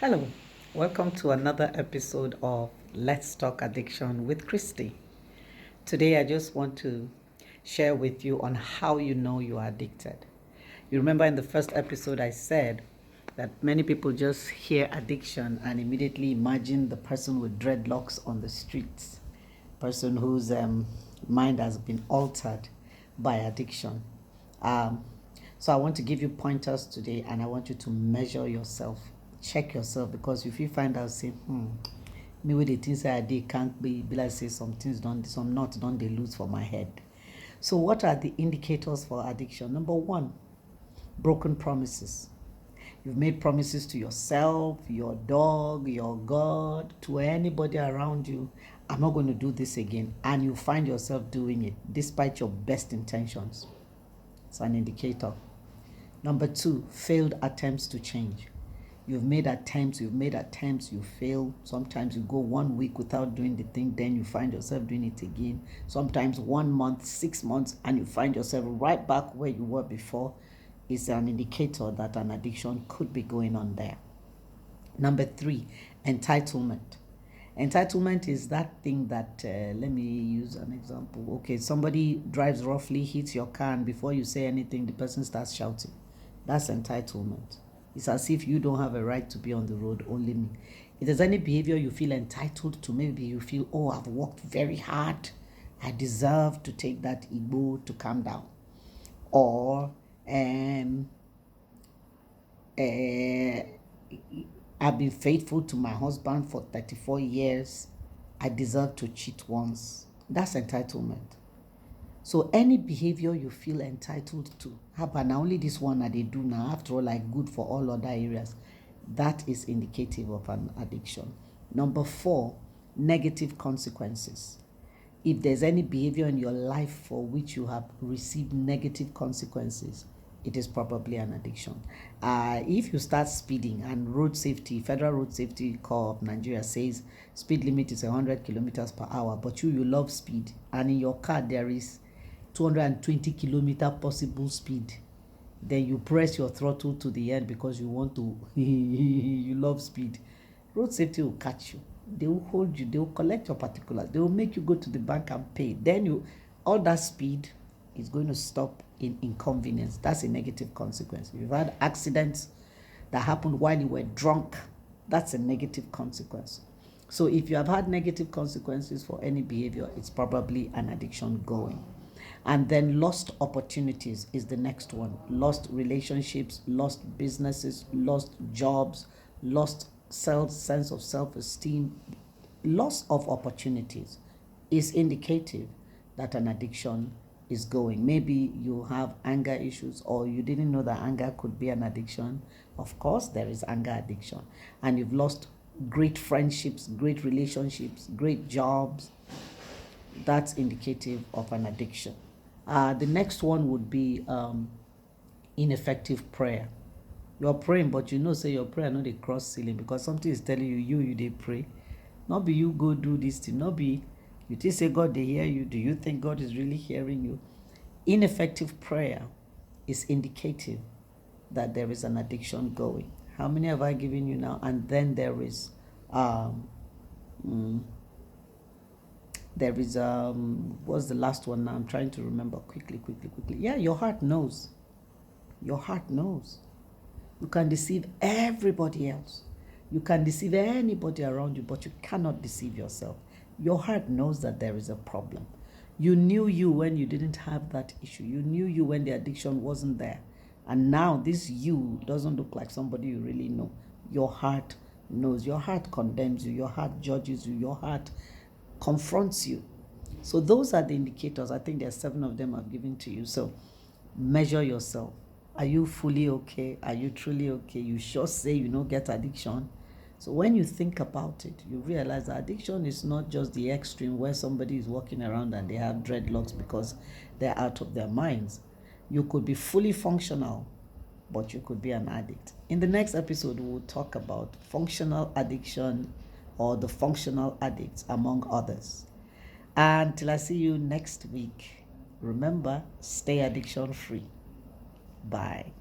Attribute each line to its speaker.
Speaker 1: Hello, welcome to another episode of Let's Talk Addiction with Christie. Today, I just want to share with you on how you know you are addicted. You remember in the first episode, I said that many people just hear addiction and immediately imagine the person with dreadlocks on the streets, person whose mind has been altered by addiction. Um, so I want to give you pointers today, and I want you to measure yourself, check yourself, because if you find out, say, me with the things I did can't be like say some things don't, some not don't they lose for my head. So what are the indicators for addiction? Number one, broken promises. You've made promises to yourself, your dog, your God, to anybody around you. I'm not going to do this again. And you find yourself doing it despite your best intentions. It's an indicator. Number two, failed attempts to change. You've made attempts, you fail. Sometimes you go 1 week without doing the thing, then you find yourself doing it again. Sometimes 1 month, 6 months, and you find yourself right back where you were before. Is an indicator that an addiction could be going on there. Number three, entitlement. Entitlement is that thing that, let me use an example. Okay, somebody drives roughly, hits your car, and before you say anything, the person starts shouting. That's entitlement. It's as if you don't have a right to be on the road, only me. If there's any behavior you feel entitled to, maybe you feel, oh, I've worked very hard, I deserve to take that ego to calm down. Or I've been faithful to my husband for 34 years. I deserve to cheat once. That's entitlement. So any behavior you feel entitled to, but now only this one that they do now, after all, like good for all other areas, that is indicative of an addiction. Number four, negative consequences. If there's any behavior in your life for which you have received negative consequences, it is probably an addiction. If you start speeding, and Federal Road Safety Corps of Nigeria says speed limit is 100 kilometers per hour, but you love speed, and in your car there is 220 kilometer possible speed, then you press your throttle to the end because you want to, you love speed. Road safety will catch you. They will hold you. They will collect your particulars. They will make you go to the bank and pay. Then all that speed is going to stop in inconvenience. That's a negative consequence. If you've had accidents that happened while you were drunk, that's a negative consequence. So if you have had negative consequences for any behavior, it's probably an addiction going. And then lost opportunities is the next one. Lost relationships, lost businesses, lost jobs, lost sense of self-esteem. Loss of opportunities is indicative that an addiction is going. Maybe you have anger issues, or you didn't know that anger could be an addiction. Of course, there is anger addiction. And you've lost great friendships, great relationships, great jobs. That's indicative of an addiction. The next one would be ineffective prayer. You're praying, but say your prayer no dey cross ceiling, because something is telling you dey pray. Not be you go do this thing, not be you think say God dey hear you. Do you think God is really hearing you? Ineffective prayer is indicative that there is an addiction going. How many have I given you now? And then there is what's the last one now? I'm trying to remember quickly. Yeah, your heart knows. Your heart knows. You can deceive everybody else. You can deceive anybody around you, but you cannot deceive yourself. Your heart knows that there is a problem. You knew you when you didn't have that issue. You knew you when the addiction wasn't there. And now this you doesn't look like somebody you really know. Your heart knows. Your heart condemns you. Your heart judges you. Your heart confronts you. So those are the indicators. I think there's 7 of them I've given to you. So measure yourself. Are you fully okay? Are you truly okay? You sure say you don't get addiction? So when you think about it, you realize that addiction is not just the extreme where somebody is walking around and they have dreadlocks because they're out of their minds. You could be fully functional, but you could be an addict. In the next episode, we'll talk about functional addiction, or the functional addicts, among others. Until I see you next week, remember, stay addiction free. Bye.